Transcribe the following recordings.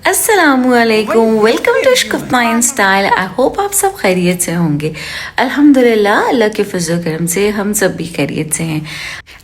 अस्सलामुअलैकुम, welcome to इश्क style. I hope आप सब खैरियत से होंगे। अल्हम्दुलिल्लाह, अल्लाह के फजल करम से हम सब भी खैरियत से हैं।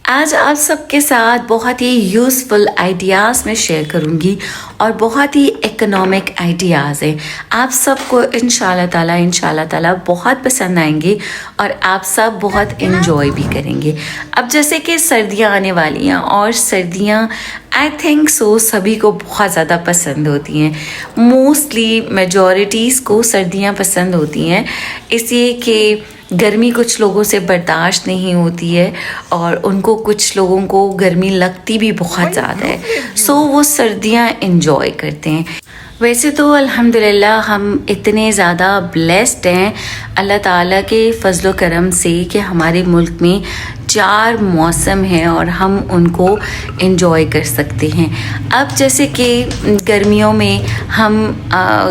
आज आप सबके साथ बहुत ही यूज़फुल आइडियाज़ मैं शेयर करूंगी और बहुत ही इकोनॉमिक आइडियाज़ हैं। आप सबको इंशाल्लाह ताला बहुत पसंद आएंगे और आप सब बहुत इन्जॉय भी करेंगे। अब जैसे कि सर्दियाँ आने वाली हैं और सर्दियाँ आई थिंक सो सभी को बहुत ज़्यादा पसंद होती हैं। मोस्टली मेजॉरिटीज़ को सर्दियाँ पसंद होती हैं, इसलिए कि गर्मी कुछ लोगों से बर्दाश्त नहीं होती है और उनको कुछ लोगों को गर्मी लगती भी बहुत ज़्यादा है, सो वो सर्दियाँ एंजॉय करते हैं। वैसे तो अल्हम्दुलिल्लाह हम इतने ज़्यादा ब्लेस्ड हैं अल्लाह ताला के फजलो करम से कि हमारे मुल्क में 4 मौसम हैं और हम उनको एंजॉय कर सकते हैं। अब जैसे कि गर्मियों में हम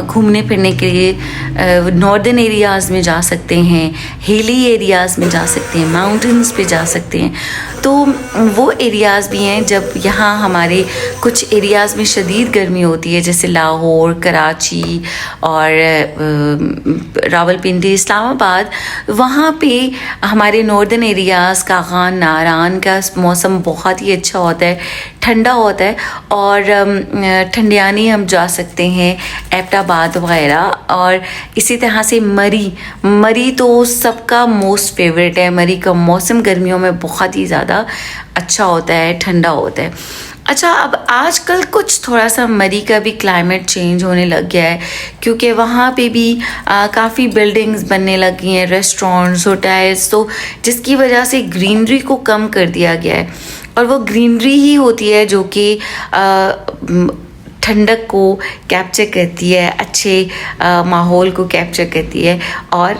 घूमने फिरने के लिए नॉर्दर्न एरियाज़ में जा सकते हैं, हिली एरियाज़ में जा सकते हैं, माउंटेन्स पे जा सकते हैं। तो वो एरियाज़ भी हैं जब यहाँ हमारे कुछ एरियाज़ में शदीद गर्मी होती है, जैसे लाहौर, कराची और रावलपिंडी, इस्लामाबाद। वहाँ पे हमारे नॉर्दर्न एरियाज़ का नारान का मौसम बहुत ही अच्छा होता है, ठंडा होता है और ठंडियानी हम जा सकते हैं, एबटाबाद वगैरह। और इसी तरह से मरी तो सबका मोस्ट फेवरेट है। मरी का मौसम गर्मियों में बहुत ही ज़्यादा अच्छा होता है, ठंडा होता है। अच्छा, अब आजकल कुछ थोड़ा सा मरी का भी क्लाइमेट चेंज होने लग गया है, क्योंकि वहाँ पे भी काफ़ी बिल्डिंग्स बनने लगी हैं, रेस्टोरेंट्स, होटल्स, तो जिसकी वजह से ग्रीनरी को कम कर दिया गया है। और वो ग्रीनरी ही होती है जो कि ठंडक को कैप्चर करती है, अच्छे माहौल को कैप्चर करती है और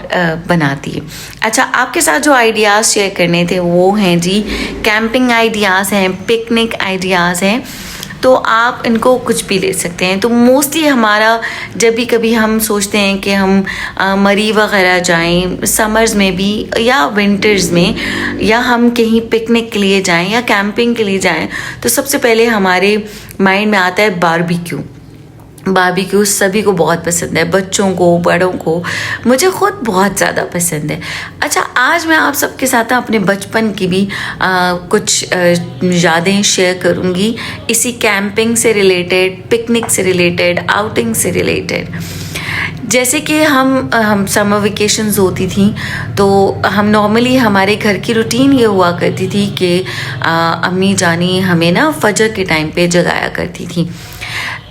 बनाती है। अच्छा, आपके साथ जो आइडियाज़ शेयर करने थे वो हैं जी कैंपिंग आइडियाज़ हैं, पिकनिक आइडियाज़ हैं, तो आप इनको कुछ भी ले सकते हैं। तो मोस्टली हमारा जब भी कभी हम सोचते हैं कि हम मरी वगैरह जाएं, समर्स में भी या विंटर्स में, या हम कहीं पिकनिक के लिए जाएं या कैंपिंग के लिए जाएं, तो सबसे पहले हमारे माइंड में आता है बारबेक्यू सभी को बहुत पसंद है, बच्चों को, बड़ों को, मुझे खुद बहुत ज़्यादा पसंद है। अच्छा, आज मैं आप सबके साथ अपने बचपन की भी कुछ यादें शेयर करूँगी, इसी कैंपिंग से रिलेटेड, पिकनिक से रिलेटेड, आउटिंग से रिलेटेड। जैसे कि हम समर वेकेशंस होती थी तो हम नॉर्मली हमारे घर की रूटीन ये हुआ करती थी कि अम्मी जानी हमें ना फजर के टाइम पे जगाया करती थी।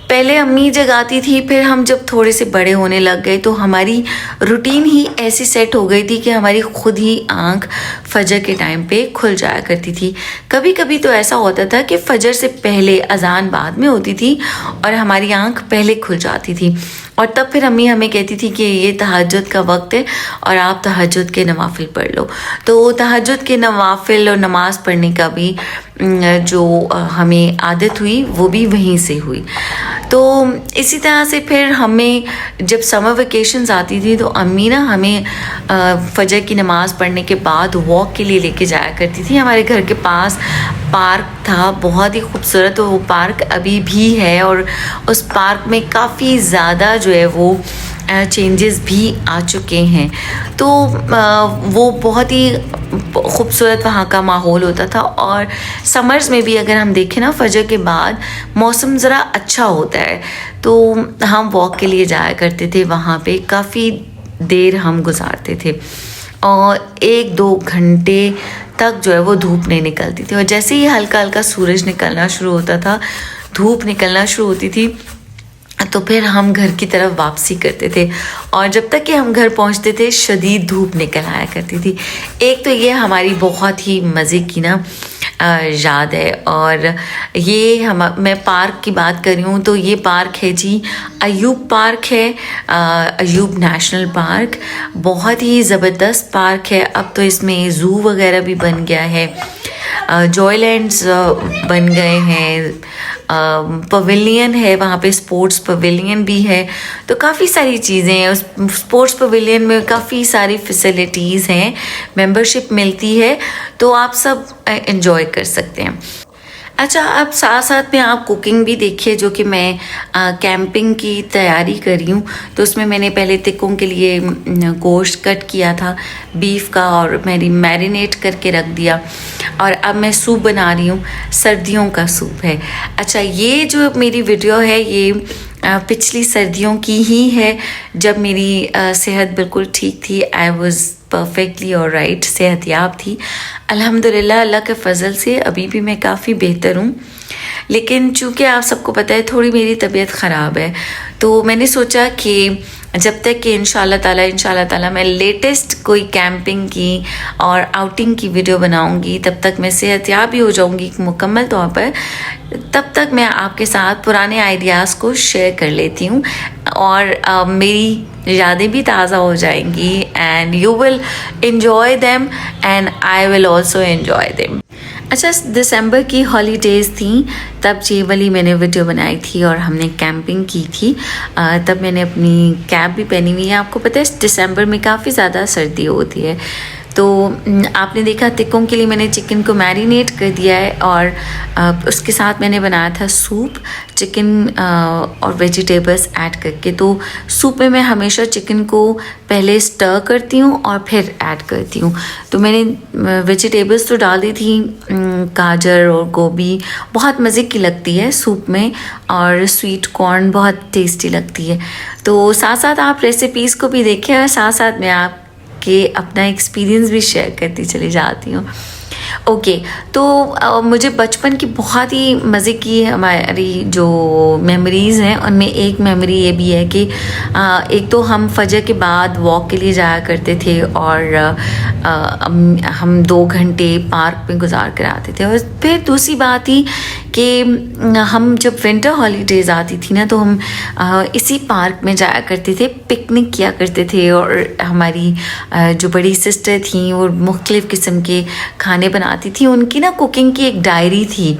पहले अम्मी जगाती थी, फिर हम जब थोड़े से बड़े होने लग गए तो हमारी रूटीन ही ऐसी सेट हो गई थी कि हमारी खुद ही आँख फजर के टाइम पे खुल जाया करती थी। कभी कभी तो ऐसा होता था कि फजर से पहले अजान बाद में होती थी और हमारी आँख पहले खुल जाती थी, और तब फिर अम्मी हमें कहती थी कि ये तहज्जुद का वक्त है और आप तहज्जुद के नवाफिल पढ़ लो। तो तहज्जुद के नवाफिल और नमाज़ पढ़ने का भी जो हमें आदत हुई वो भी वहीं से हुई। तो इसी तरह से फिर हमें जब समर वेकेशंस आती थी तो अम्मी ना हमें फजर की नमाज़ पढ़ने के बाद वॉक के लिए लेके जाया करती थी। हमारे घर के पास पार्क था, बहुत ही खूबसूरत, वो पार्क अभी भी है और उस पार्क में काफ़ी ज़्यादा जो है वो चेंजेस भी आ चुके हैं। तो वो बहुत ही खूबसूरत वहाँ का माहौल होता था। और समर्स में भी अगर हम देखें ना, फजर के बाद मौसम ज़रा अच्छा होता है, तो हम वॉक के लिए जाया करते थे। वहाँ पे काफ़ी देर हम गुजारते थे और 1-2 घंटे तक जो है वो धूप नहीं निकलती थी। और जैसे ही हल्का हल्का सूरज निकलना शुरू होता था, धूप निकलना शुरू होती थी, तो फिर हम घर की तरफ वापसी करते थे और जब तक कि हम घर पहुंचते थे शदीद धूप निकल आया करती थी। एक तो ये हमारी बहुत ही मज़े की ना याद है। और ये मैं पार्क की बात कर रही हूँ तो ये पार्क है जी अयूब पार्क है, अयूब नेशनल पार्क। बहुत ही ज़बरदस्त पार्क है। अब तो इसमें ज़ू वगैरह भी बन गया है, जॉयलैंड्स बन गए हैं, पवेलियन है वहाँ पे, स्पोर्ट्स पवेलियन भी है। तो काफ़ी सारी चीज़ें हैं उस स्पोर्ट्स पवेलियन में, काफ़ी सारी फैसिलिटीज़ हैं, मेंबरशिप मिलती है, तो आप सब एंजॉय कर सकते हैं। अच्छा, अब साथ साथ में आप कुकिंग भी देखिए, जो कि मैं कैंपिंग की तैयारी कर रही हूँ। तो उसमें मैंने पहले तिक्कों के लिए गोश्त कट किया था बीफ का, और मैंने मैरिनेट करके रख दिया। और अब मैं सूप बना रही हूँ, सर्दियों का सूप है। अच्छा, ये जो मेरी वीडियो है ये पिछली सर्दियों की ही है, जब मेरी सेहत बिल्कुल ठीक थी। आई वॉज परफेक्टली और राइट, सेहतयाब थी अल्हम्दुलिल्लाह। अल्लाह के फ़ज़ल से अभी भी मैं काफ़ी बेहतर हूँ। लेकिन चूँकि आप सबको पता है थोड़ी मेरी तबीयत ख़राब है, तो मैंने सोचा कि जब तक कि इंशाल्लाह ताला मैं लेटेस्ट कोई कैंपिंग की और आउटिंग की वीडियो बनाऊंगी, तब तक मैं सेहतयाब भी हो जाऊंगी मुकम्मल तौर पर। तब तक मैं आपके साथ पुराने आइडियाज़ को शेयर कर लेती हूँ, और मेरी यादें भी ताज़ा हो जाएंगी, and you will enjoy them and I will also enjoy them। अच्छा, दिसंबर की हॉलीडेज़ थी, तब ये वाली मैंने वीडियो बनाई थी और हमने कैंपिंग की थी। तब मैंने अपनी कैप भी पहनी हुई है। आपको पता है दिसंबर में काफ़ी ज़्यादा सर्दी होती है। तो आपने देखा तिक्कों के लिए मैंने चिकन को मैरिनेट कर दिया है, और उसके साथ मैंने बनाया था सूप, चिकन और वेजिटेबल्स ऐड करके। तो सूप में मैं हमेशा चिकन को पहले स्टर करती हूँ और फिर ऐड करती हूँ। तो मैंने वेजिटेबल्स तो डाल दी थी, गाजर और गोभी बहुत मज़े की लगती है सूप में, और स्वीट कॉर्न बहुत टेस्टी लगती है। तो साथ साथ आप रेसिपीज़ को भी देखें, और साथ साथ मैं आप कि अपना एक्सपीरियंस भी शेयर करती चली जाती हूँ। ओके, तो मुझे बचपन की बहुत ही मज़े की हमारी जो मेमोरीज़ हैं, उनमें एक मेमोरी ये भी है कि एक तो हम फजर के बाद वॉक के लिए जाया करते थे, और हम 2 घंटे पार्क में गुजार कर आते थे। और फिर दूसरी बात ही कि हम जब विंटर हॉलीडेज़ आती थी ना, तो हम इसी पार्क में जाया करते थे, पिकनिक किया करते थे। और हमारी जो बड़ी सिस्टर थी वो मुख्तलिफ़ किस्म के खाने बनाती थी। उनकी ना कुकिंग की एक डायरी थी,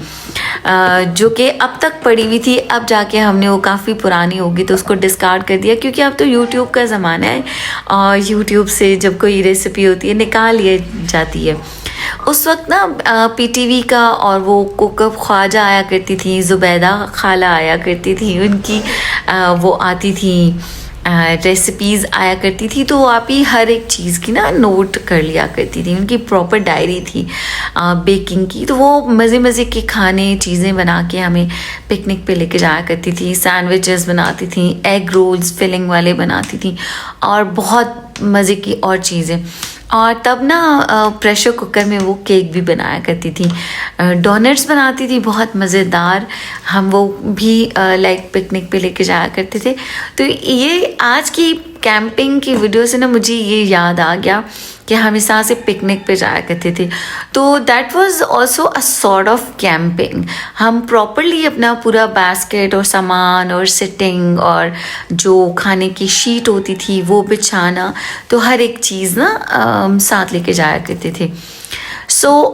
जो कि अब तक पड़ी हुई थी। अब जाके हमने वो काफ़ी पुरानी होगी तो उसको डिस्कार्ड कर दिया, क्योंकि अब तो यूट्यूब का ज़माना है, और यूट्यूब से जब कोई रेसिपी होती है निकाल ली जाती है। उस वक्त ना पीटीवी का और वो कुकअप ख्वाजा आया करती थी, ज़ुबैदा खाला आया करती थी, उनकी वो आती थी रेसिपीज़ आया करती थी। तो आप ही हर एक चीज़ की ना नोट कर लिया करती थी। उनकी प्रॉपर डायरी थी बेकिंग की। तो वो मज़े मज़े के खाने चीज़ें बना के हमें पिकनिक पे लेके जाया करती थी। सैंडविचेस बनाती थी, एग रोल्स फिलिंग वाले बनाती थी, और बहुत मज़े की और चीज़ें। और तब ना प्रेशर कुकर में वो केक भी बनाया करती थी, डोनट्स बनाती थी बहुत मज़ेदार। हम वो भी लाइक पिकनिक पे लेके जाया करते थे। तो ये आज की कैंपिंग की वीडियो से ना मुझे ये याद आ गया कि हम इस तरह से पिकनिक पे जाया करते थे। तो that was also a sort of camping. हम प्रॉपरली अपना पूरा बास्केट और सामान और सिटिंग और जो खाने की शीट होती थी वो बिछाना, तो हर एक चीज़ ना साथ लेके जाया करते थे।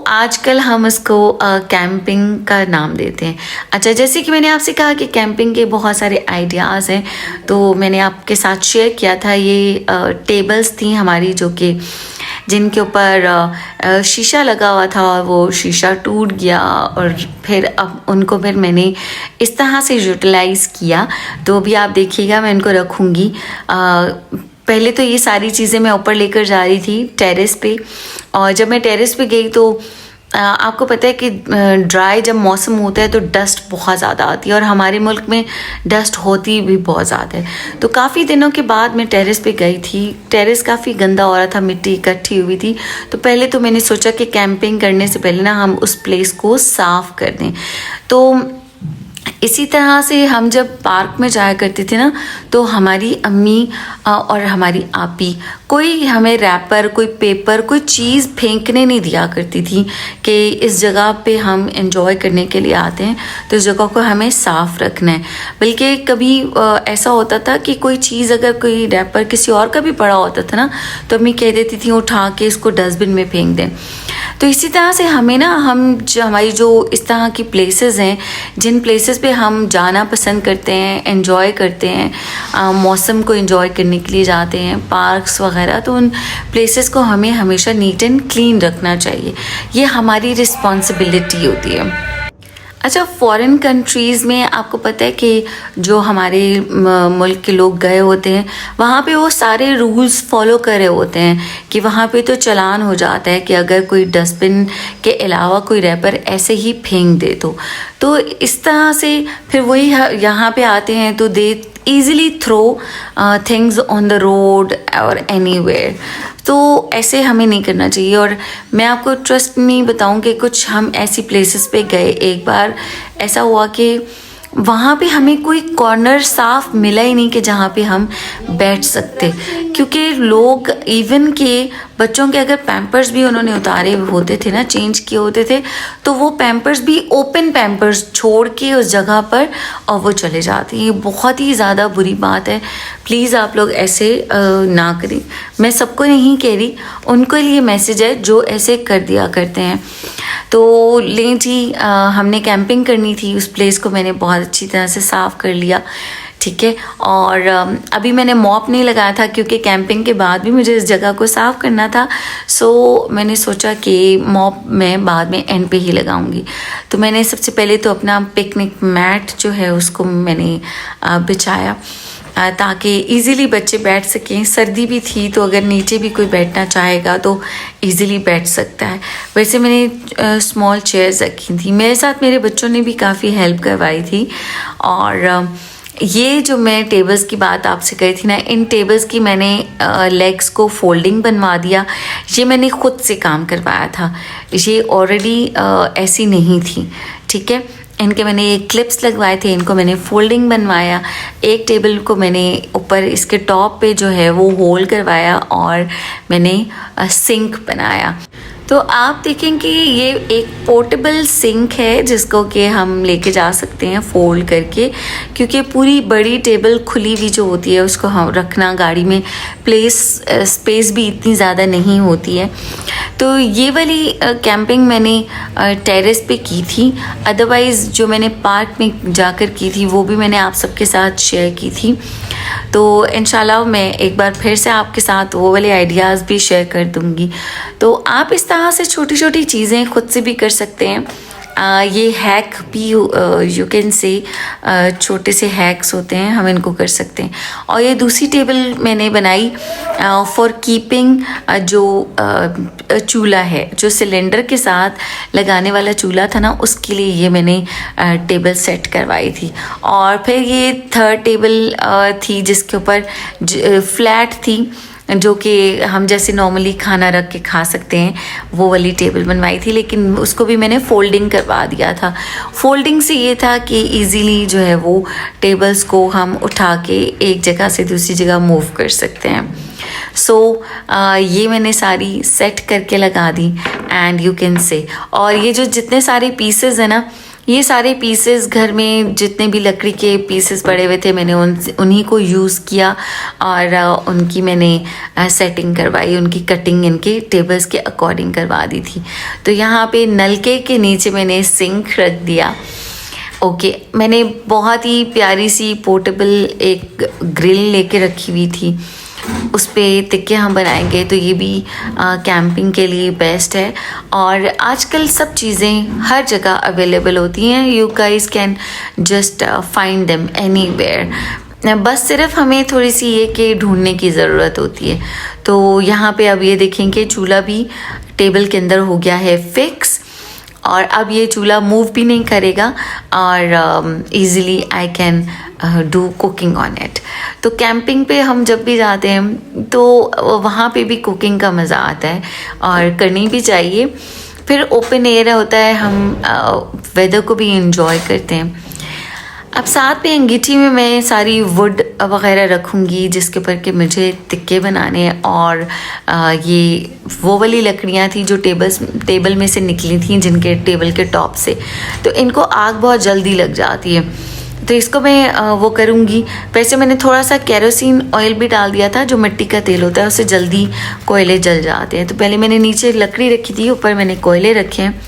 आजकल हम इसको कैंपिंग का नाम देते हैं। अच्छा, जैसे कि मैंने आपसे कहा कि कैंपिंग के बहुत सारे आइडियाज़ हैं, तो मैंने आपके साथ शेयर किया था। ये टेबल्स थी हमारी, जो कि जिनके ऊपर शीशा लगा हुआ था, और वो शीशा टूट गया, और फिर अब उनको फिर मैंने इस तरह से यूटिलाइज़ किया। तो अभी आप देखिएगा, मैं इनको रखूँगी। पहले तो ये सारी चीज़ें मैं ऊपर लेकर जा रही थी टेरेस पे, और जब मैं टेरेस पे गई तो आपको पता है कि ड्राई जब मौसम होता है तो डस्ट बहुत ज़्यादा आती है, और हमारे मुल्क में डस्ट होती भी बहुत ज़्यादा है। तो काफ़ी दिनों के बाद मैं टेरेस पे गई थी। टेरेस काफ़ी गंदा हो रहा था, मिट्टी इकट्ठी हुई थी। तो पहले तो मैंने सोचा कि कैंपिंग करने से पहले ना हम उस प्लेस को साफ़ कर दें। तो इसी तरह से हम जब पार्क में जाया करते थे ना, तो हमारी अम्मी और हमारी आपी कोई हमें रैपर, कोई पेपर, कोई चीज़ फेंकने नहीं दिया करती थी कि इस जगह पे हम एंजॉय करने के लिए आते हैं, तो इस जगह को हमें साफ़ रखना है। बल्कि कभी ऐसा होता था कि कोई चीज़, अगर कोई रैपर किसी और का भी पड़ा होता था ना, तो अम्मी कह देती थी उठा के इसको डस्टबिन में फेंक दें। तो इसी तरह से हमें ना, हमारी जो इस तरह की प्लेसेस हैं, जिन प्लेसेस पे हम जाना पसंद करते हैं, एंजॉय करते हैं, मौसम को एंजॉय करने के लिए जाते हैं, पार्क्स वगैरह, तो उन प्लेसेस को हमें हमेशा नीट एंड क्लीन रखना चाहिए। ये हमारी रिस्पॉन्सिबिलिटी होती है। अच्छा, फॉरेन कंट्रीज़ में आपको पता है कि जो हमारे मुल्क के लोग गए होते हैं वहाँ पे वो सारे रूल्स फॉलो कर रहे होते हैं कि वहाँ पे तो चालान हो जाता है कि अगर कोई डस्टबिन के अलावा कोई रैपर ऐसे ही फेंक दे तो इस तरह से फिर वही यहाँ पे आते हैं तो दे easily throw things on the road or anywhere। तो ऐसे हमें नहीं करना चाहिए। और मैं आपको ट्रस्ट नहीं बताऊं कि कुछ हम ऐसी प्लेसेस पे गए, एक बार ऐसा हुआ कि वहाँ पे हमें कोई कॉर्नर साफ मिला ही नहीं कि जहाँ पे हम बैठ सकते, क्योंकि लोग इवन के बच्चों के अगर पैम्पर्स भी उन्होंने उतारे होते थे ना, चेंज किए होते थे, तो वो पैम्पर्स भी ओपन पैम्पर्स छोड़ के उस जगह पर और वो चले जाते हैं। ये बहुत ही ज़्यादा बुरी बात है। प्लीज़ आप लोग ऐसे ना करें। मैं सबको नहीं कह रही, उनको लिए मैसेज है जो ऐसे कर दिया करते हैं। तो लें जी, हमने कैंपिंग करनी थी, उस प्लेस को मैंने बहुत अच्छी तरह से साफ़ कर लिया, ठीक है। और अभी मैंने मॉप नहीं लगाया था क्योंकि कैंपिंग के बाद भी मुझे इस जगह को साफ़ करना था। सो मैंने सोचा कि मॉप मैं बाद में एंड पे ही लगाऊंगी। तो मैंने सबसे पहले तो अपना पिकनिक मैट जो है उसको मैंने बिछाया ताकि इजीली बच्चे बैठ सकें। सर्दी भी थी तो अगर नीचे भी कोई बैठना चाहेगा तो इजीली बैठ सकता है। वैसे मैंने स्मॉल चेयर्स रखी थी, मेरे साथ मेरे बच्चों ने भी काफ़ी हेल्प करवाई थी। और ये जो मैं टेबल्स की बात आपसे कही थी ना, इन टेबल्स की मैंने लेग्स को फोल्डिंग बनवा दिया। ये मैंने ख़ुद से काम करवाया था, ये ऑलरेडी ऐसी नहीं थी, ठीक है। इनके मैंने एक क्लिप्स लगवाए थे, इनको मैंने फोल्डिंग बनवाया। एक टेबल को मैंने ऊपर इसके टॉप पे जो है वो होल करवाया और मैंने सिंक बनाया। तो आप देखें कि ये एक पोर्टेबल सिंक है जिसको कि हम लेके जा सकते हैं फोल्ड करके, क्योंकि पूरी बड़ी टेबल खुली हुई जो होती है उसको हम रखना गाड़ी में स्पेस भी इतनी ज़्यादा नहीं होती है। तो ये वाली कैंपिंग मैंने टेरेस पे की थी, अदरवाइज़ जो मैंने पार्क में जाकर की थी वो भी मैंने आप सबके साथ शेयर की थी। तो इंशाल्लाह मैं एक बार फिर से आपके साथ वो वाले आइडियाज़ भी शेयर कर दूँगी। तो आप इस तरह से छोटी छोटी चीज़ें खुद से भी कर सकते हैं। ये हैक भी यू कैन से छोटे से हैक्स होते हैं, हम इनको कर सकते हैं। और ये दूसरी टेबल मैंने बनाई फॉर कीपिंग जो चूल्हा है, जो सिलेंडर के साथ लगाने वाला चूल्हा था ना, उसके लिए ये मैंने टेबल सेट करवाई थी। और फिर ये थर्ड टेबल थी जिसके ऊपर फ्लैट थी, जो कि हम जैसे नॉर्मली खाना रख के खा सकते हैं, वो वाली टेबल बनवाई थी, लेकिन उसको भी मैंने फोल्डिंग करवा दिया था। फोल्डिंग से ये था कि इजीली जो है वो टेबल्स को हम उठा के एक जगह से दूसरी जगह मूव कर सकते हैं। सो ये मैंने सारी सेट करके लगा दी एंड यू कैन से। और ये जो जितने सारे पीसेस हैं ना, ये सारे पीसेस घर में जितने भी लकड़ी के पीसेस पड़े हुए थे मैंने उन्हीं को यूज़ किया और उनकी मैंने सेटिंग करवाई, उनकी कटिंग इनके टेबल्स के अकॉर्डिंग करवा दी थी। तो यहाँ पे नलके के नीचे मैंने सिंक रख दिया। ओके, मैंने बहुत ही प्यारी सी पोर्टेबल एक ग्रिल लेके रखी हुई थी, उस पर टिक्के हम बनाएंगे, तो ये भी कैंपिंग के लिए बेस्ट है। और आजकल सब चीज़ें हर जगह अवेलेबल होती हैं, you guys can just find them anywhere. बस सिर्फ हमें थोड़ी सी ये कि ढूंढने की ज़रूरत होती है। तो यहाँ पे अब ये देखेंगे चूल्हा भी टेबल के अंदर हो गया है फिक्स, और अब ये चूल्हा मूव भी नहीं करेगा और easily I can do cooking on it. तो कैंपिंग पे हम जब भी जाते हैं तो वहाँ पे भी कुकिंग का मज़ा आता है और करनी भी चाहिए। फिर ओपन एयर होता है, हम वेदर को भी इंजॉय करते हैं। अब साथ में अंगीठी में मैं सारी वुड वगैरह रखूँगी जिसके ऊपर के मुझे टिक्के बनाने हैं। और ये वो वाली लकड़ियाँ थी जो टेबल में से निकली थी, जिनके टेबल के टॉप से, तो इनको आग बहुत जल्दी लग जाती है, तो इसको मैं वो करूँगी। वैसे मैंने थोड़ा सा केरोसिन ऑयल भी डाल दिया था, जो मिट्टी का तेल होता है, उससे जल्दी कोयले जल जाते हैं। तो पहले मैंने नीचे लकड़ी रखी थी, ऊपर मैंने कोयले रखे हैं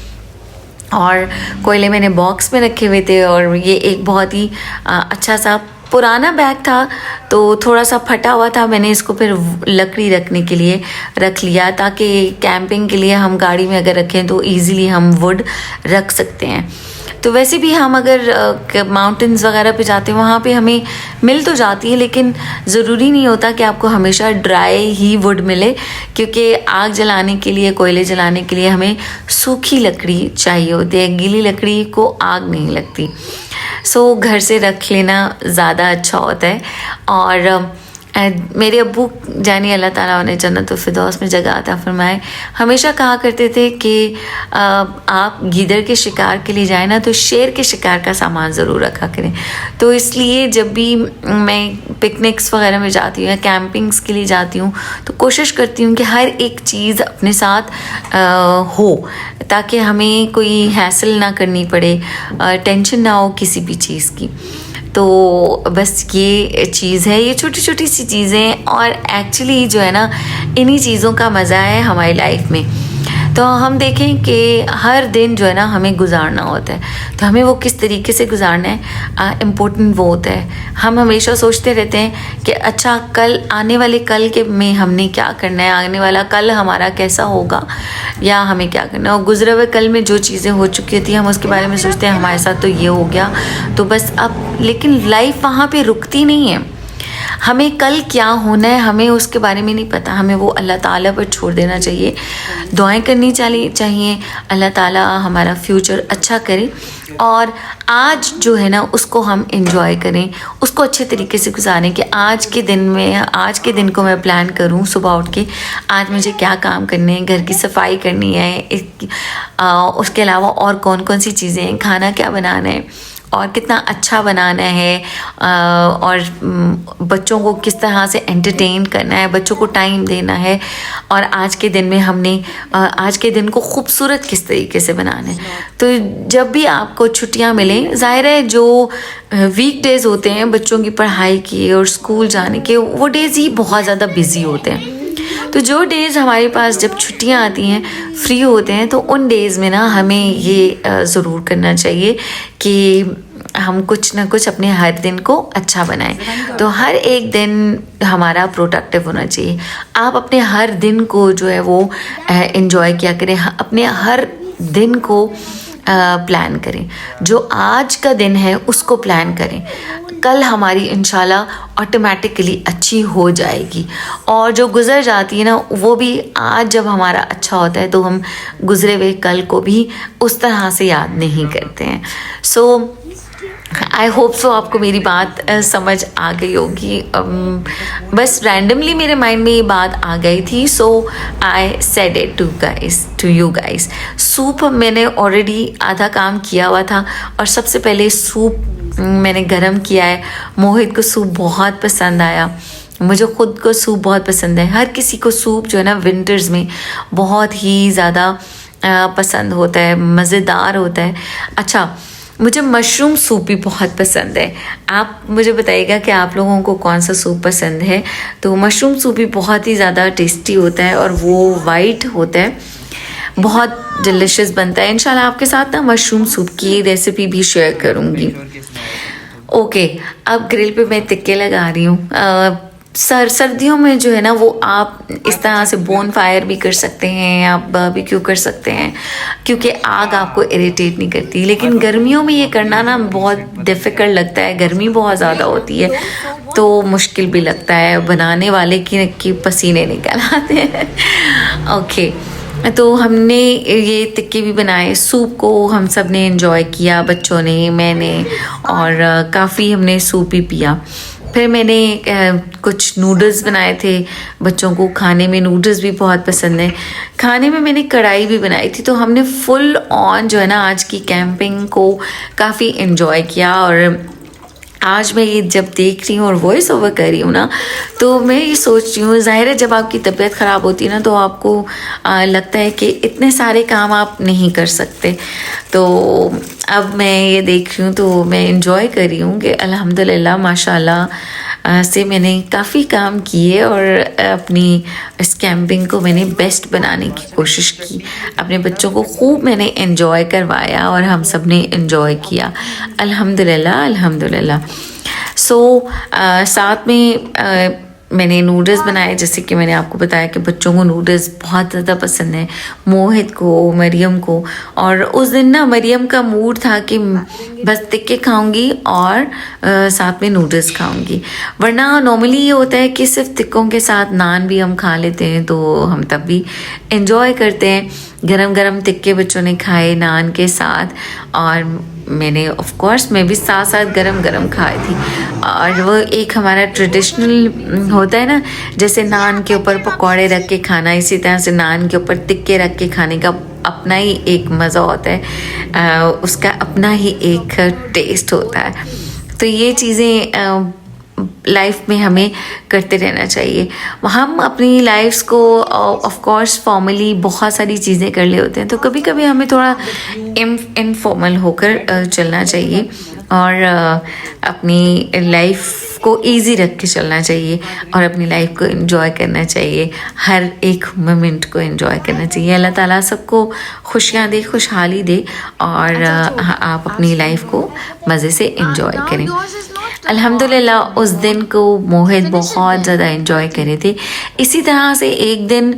और कोयले मैंने बॉक्स में रखे हुए थे। और ये एक बहुत ही अच्छा सा पुराना बैग था, तो थोड़ा सा फटा हुआ था, मैंने इसको फिर लकड़ी रखने के लिए रख लिया, ताकि कैंपिंग के लिए हम गाड़ी में अगर रखें तो इजीली हम वुड रख सकते हैं। तो वैसे भी हम अगर माउंटेन्स वगैरह पे जाते हैं वहाँ पे हमें मिल तो जाती है, लेकिन ज़रूरी नहीं होता कि आपको हमेशा ड्राई ही वुड मिले, क्योंकि आग जलाने के लिए, कोयले जलाने के लिए हमें सूखी लकड़ी चाहिए होती है, गीली लकड़ी को आग नहीं लगती। सो घर से रख लेना ज़्यादा अच्छा होता है। और मेरे अब्बू जानी अल्लाह ताला उन्हें जन्नत फिरदौस में जगह अता फरमाए, हमेशा कहा करते थे कि आप गीदड़ के शिकार के लिए जाए ना तो शेर के शिकार का सामान ज़रूर रखा करें। तो इसलिए जब भी मैं पिकनिक्स वगैरह में जाती हूँ या कैंपिंग्स के लिए जाती हूँ तो कोशिश करती हूँ कि हर एक चीज़ अपने साथ हो, ताकि हमें कोई हैसल ना करनी पड़े, टेंशन ना हो किसी भी चीज़ की। तो बस ये चीज़ है, ये छोटी छोटी सी चीज़ें, और एक्चुअली जो है ना इन्हीं चीज़ों का मज़ा है हमारी लाइफ में। तो हम देखें कि हर दिन जो है ना हमें गुजारना होता है, तो हमें वो किस तरीके से गुजारना है इम्पोर्टेंट वो होता है। हम हमेशा सोचते रहते हैं कि अच्छा कल आने वाले कल के में हमने क्या करना है, आने वाला कल हमारा कैसा होगा या हमें क्या करना है, और गुजरे हुए कल में जो चीज़ें हो चुकी थी हम उसके बारे में सोचते हैं हमारे साथ तो ये हो गया, तो बस अब, लेकिन लाइफ वहाँ पे रुकती नहीं है। हमें कल क्या होना है हमें उसके बारे में नहीं पता, हमें वो अल्लाह ताला पर छोड़ देना चाहिए, दुआएं करनी चाहिए अल्लाह ताला हमारा फ्यूचर अच्छा करे, और आज जो है ना उसको हम एंजॉय करें, उसको अच्छे तरीके से गुजारें कि आज के दिन को मैं प्लान करूं सुबह उठ के आज मुझे क्या काम करने हैं, घर की सफाई करनी है, उसके अलावा और कौन कौन सी चीज़ें हैं, खाना क्या बनाना है और कितना अच्छा बनाना है, और बच्चों को किस तरह से एंटरटेन करना है, बच्चों को टाइम देना है, और आज के दिन में हमने आज के दिन को खूबसूरत किस तरीके से बनाना है। तो जब भी आपको छुट्टियां मिलें, ज़ाहिर है जो वीक डेज़ होते हैं बच्चों की पढ़ाई के और स्कूल जाने के, वो डेज़ ही बहुत ज़्यादा बिजी होते हैं। तो जो डेज़ हमारे पास जब छुट्टियां आती हैं, फ्री होते हैं, तो उन डेज़ में ना हमें ये ज़रूर करना चाहिए कि हम कुछ ना कुछ अपने हर दिन को अच्छा बनाएं। तो हर एक दिन हमारा प्रोडक्टिव होना चाहिए। आप अपने हर दिन को जो है वो एंजॉय किया करें, अपने हर दिन को प्लान करें। जो आज का दिन है उसको प्लान करें, कल हमारी इंशाल्लाह ऑटोमेटिकली अच्छी हो जाएगी। और जो गुजर जाती है ना वो भी आज जब हमारा अच्छा होता है तो हम गुजरे हुए कल को भी उस तरह से याद नहीं करते हैं। सो आई होप सो आपको मेरी बात समझ आ गई होगी। बस रैंडमली मेरे माइंड में ये बात आ गई थी, so I said it to you guys. सूप मैंने ऑलरेडी आधा काम किया हुआ था, और सबसे पहले सूप मैंने गरम किया है। मोहित को सूप बहुत पसंद आया, मुझे ख़ुद को सूप बहुत पसंद है। हर किसी को सूप जो है ना विंटर्स में बहुत ही ज़्यादा पसंद होता है, मज़ेदार होता है। अच्छा, मुझे मशरूम सूप भी बहुत पसंद है। आप मुझे बताइएगा कि आप लोगों को कौन सा सूप पसंद है। तो मशरूम सूप भी बहुत ही ज़्यादा टेस्टी होता है, और वो वाइट होता है, बहुत डिलिशियस बनता है। इंशाल्लाह आपके साथ ना मशरूम सूप की रेसिपी भी शेयर करूँगी। ओके, अब ग्रिल पे मैं टिक्के लगा रही हूँ। सर्दियों में जो है ना वो आप इस तरह से बोन फायर भी कर सकते हैं, आप बारबेक्यू कर सकते हैं, क्योंकि आग आपको इरिटेट नहीं करती। लेकिन गर्मियों में ये करना ना बहुत डिफ़िकल्ट लगता है, गर्मी बहुत ज़्यादा होती है तो मुश्किल भी लगता है, बनाने वाले की पसीने निकल आते हैं। ओके, तो हमने ये टिक्के भी बनाए, सूप को हम सब ने एंजॉय किया, बच्चों ने, मैंने, और काफ़ी हमने सूप भी पिया। फिर मैंने कुछ नूडल्स बनाए थे, बच्चों को खाने में नूडल्स भी बहुत पसंद है। खाने में मैंने कढ़ाई भी बनाई थी, तो हमने फुल ऑन जो है ना आज की कैंपिंग को काफ़ी एंजॉय किया। और आज मैं ये जब देख रही हूँ और वॉइस ओवर कर रही हूँ ना, तो मैं ये सोच रही हूँ, ज़ाहिर है जब आपकी तबीयत ख़राब होती है ना तो आपको लगता है कि इतने सारे काम आप नहीं कर सकते। तो अब मैं ये देख रही हूँ तो मैं इंजॉय कर रही हूँ कि अल्हम्दुलिल्लाह माशाल्लाह से मैंने काफ़ी काम किए, और अपनी इस कैंपिंग को मैंने बेस्ट बनाने की कोशिश की। अपने बच्चों को खूब मैंने एंजॉय करवाया, और हम सब ने एंजॉय किया अल्हम्दुलिल्लाह अल्हम्दुलिल्लाह। सो साथ में मैंने नूडल्स बनाए, जैसे कि मैंने आपको बताया कि बच्चों को नूडल्स बहुत ज़्यादा पसंद है, मोहित को, मरियम को। और उस दिन ना मरियम का मूड था कि बस टिक्के खाऊंगी और साथ में नूडल्स खाऊंगी, वरना नॉर्मली ये होता है कि सिर्फ टिक्कों के साथ नान भी हम खा लेते हैं, तो हम तब भी इंजॉय करते हैं। गरम गरम टिक्के बच्चों ने खाए नान के साथ, और मैंने ऑफ कोर्स मैं भी साथ साथ गरम गरम खाई थी। और वो एक हमारा ट्रेडिशनल होता है ना, जैसे नान के ऊपर पकौड़े रख के खाना, इसी तरह से नान के ऊपर टिक्के रख के खाने का अपना ही एक मज़ा होता है, उसका अपना ही एक टेस्ट होता है। तो ये चीज़ें लाइफ में हमें करते रहना चाहिए। हम अपनी लाइफ्स को ऑफ कोर्स फॉर्मली बहुत सारी चीज़ें कर ले होते हैं, तो कभी कभी हमें थोड़ा इनफॉर्मल होकर चलना चाहिए, और अपनी लाइफ को इजी रख के चलना चाहिए, और अपनी लाइफ को एंजॉय करना चाहिए, हर एक मोमेंट को एंजॉय करना चाहिए। अल्लाह ताला सबको खुशियाँ दे, खुशहाली दे, और आप अपनी लाइफ को मज़े से एंजॉय करें। अल्हम्दुलिल्लाह उस दिन को मोहित बहुत ज़्यादा एंजॉय करे थे। इसी तरह से एक दिन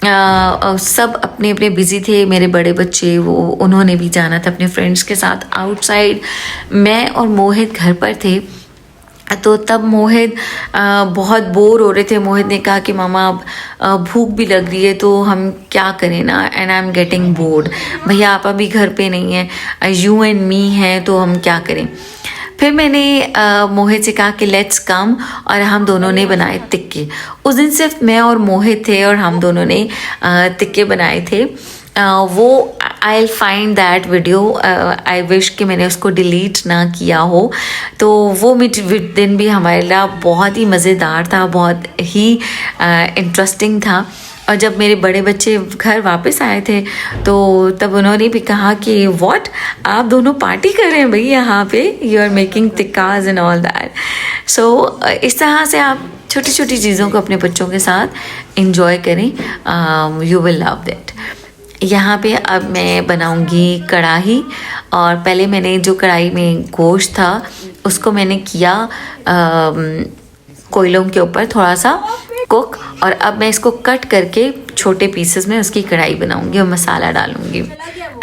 सब अपने अपने बिज़ी थे, मेरे बड़े बच्चे वो उन्होंने भी जाना था अपने फ्रेंड्स के साथ आउटसाइड, मैं और मोहित घर पर थे। तो तब मोहित बहुत बोर हो रहे थे। मोहित ने कहा कि मामा अब भूख भी लग रही है, तो हम क्या करें ना, and I am getting bored, भैया आप अभी घर पे नहीं हैं, यू एंड मी हैं, तो हम क्या करें। फिर मैंने मोहित से कहा कि लेट्स कम, और हम दोनों ने बनाए टिक्के। उस दिन सिर्फ मैं और मोहित थे, और हम दोनों ने टिक्के बनाए थे। वो I will find that video, I wish कि मैंने उसको डिलीट ना किया हो। तो वो दिन भी हमारे लिए बहुत ही मज़ेदार था, बहुत ही इंटरेस्टिंग था। और जब मेरे बड़े बच्चे घर वापस आए थे, तो तब उन्होंने भी कहा कि व्हाट, आप दोनों पार्टी कर रहे हैं भाई यहाँ पे, you are making tikkas and all that. So इस तरह से आप छोटी छोटी चीज़ों को अपने बच्चों के साथ इंजॉय करें, यू विल लव दैट। यहाँ पे अब मैं बनाऊंगी कढ़ाई, और पहले मैंने जो कढ़ाई में गोश्त था उसको मैंने किया कोयलों के ऊपर थोड़ा सा कुक, और अब मैं इसको कट करके छोटे पीसेस में उसकी कढ़ाई बनाऊंगी और मसाला डालूंगी।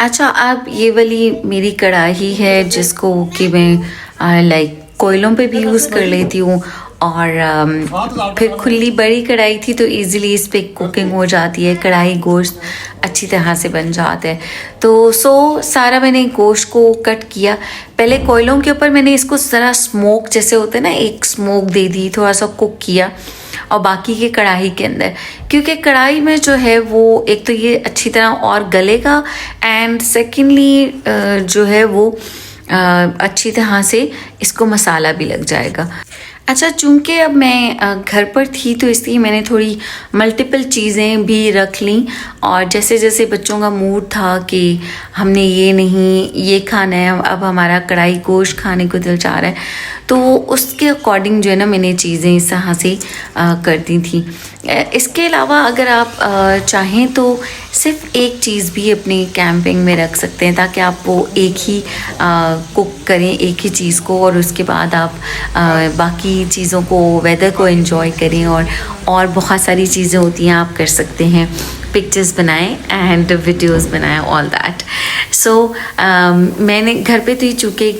अच्छा, अब ये वाली मेरी कढ़ाई है जिसको कि मैं लाइक कोयलों पे भी यूज़ कर लेती हूँ, और फिर खुली बड़ी कढ़ाई थी तो इजीली इस पे कुकिंग हो जाती है, कढ़ाई गोश्त अच्छी तरह से बन जाता है। तो सारा मैंने गोश्त को कट किया, पहले कोयलों के ऊपर मैंने इसको ज़रा स्मोक जैसे होते हैं ना, एक स्मोक दे दी, थोड़ा सा कुक किया, और बाकी के कढ़ाई के अंदर, क्योंकि कढ़ाई में जो है वो एक तो ये अच्छी तरह और गलेगा, एंड सेकेंडली जो है वो अच्छी तरह से इसको मसाला भी लग जाएगा। अच्छा, चूँकि अब मैं घर पर थी तो इसलिए मैंने थोड़ी मल्टीपल चीज़ें भी रख ली, और जैसे जैसे बच्चों का मूड था कि हमने ये नहीं ये खाना है, अब हमारा कढ़ाई गोश्त खाने को दिल चाह रहा है, तो उसके अकॉर्डिंग जो है ना मैंने चीज़ें इस तरह से कर दी थी। इसके अलावा अगर आप चाहें तो सिर्फ एक चीज़ भी अपनी कैंपिंग में रख सकते हैं, ताकि आप वो एक ही कुक करें एक ही चीज़ को, और उसके बाद आप बाकी चीज़ों को, वेदर को एंजॉय करें, और बहुत सारी चीज़ें होती हैं आप कर सकते हैं, पिक्चर्स बनाएं एंड वीडियोस बनाएं, ऑल दैट। सो मैंने घर पे थी, चूँकि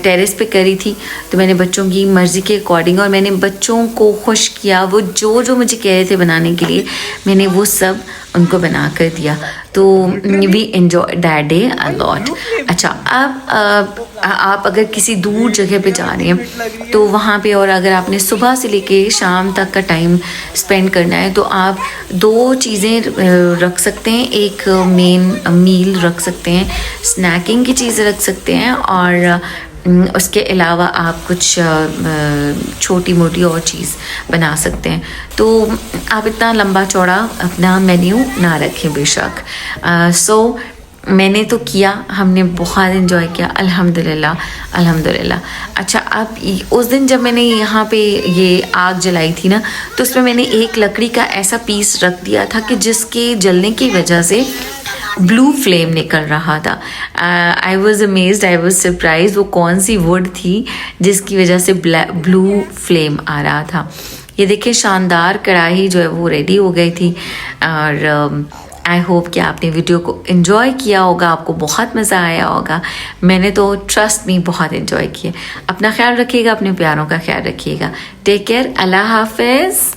टेरेस पे करी थी, तो मैंने बच्चों की मर्ज़ी के अकॉर्डिंग, और मैंने बच्चों को खुश किया, वो जो जो मुझे कह रहे थे बनाने के लिए मैंने वो सब उनको बना कर दिया, तो we enjoy that day a lot. अच्छा, अब आप अगर किसी दूर जगह पे जा रहे हैं तो वहाँ पे, और अगर आपने सुबह से लेके शाम तक का टाइम स्पेंड करना है, तो आप दो चीज़ें रख सकते हैं, एक मेन मील रख सकते हैं, स्नैकिंग की चीज़ रख सकते हैं, और उसके अलावा आप कुछ छोटी मोटी और चीज़ बना सकते हैं। तो आप इतना लंबा चौड़ा अपना मेन्यू ना रखें बेशक। सो मैंने तो किया, हमने बहुत इन्जॉय किया, अल्हम्दुलिल्लाह अल्हम्दुलिल्लाह। अच्छा, अब उस दिन जब मैंने यहाँ पे ये आग जलाई थी ना, तो उसमें मैंने एक लकड़ी का ऐसा पीस रख दिया था कि जिसके जलने की वजह से ब्लू फ्लेम निकल रहा था। I was amazed, I was surprise, वो कौन सी वुड थी जिसकी वजह से ब्लू फ्लेम आ रहा था। ये देखिए शानदार कढ़ाई जो है वो रेडी हो गई थी। और आई होप कि आपने वीडियो को एंजॉय किया होगा, आपको बहुत मज़ा आया होगा। मैंने तो ट्रस्ट मी बहुत एंजॉय किया। अपना ख्याल रखिएगा, अपने प्यारों का ख्याल रखिएगा। टेक केयर, अल्लाह हाफिज़।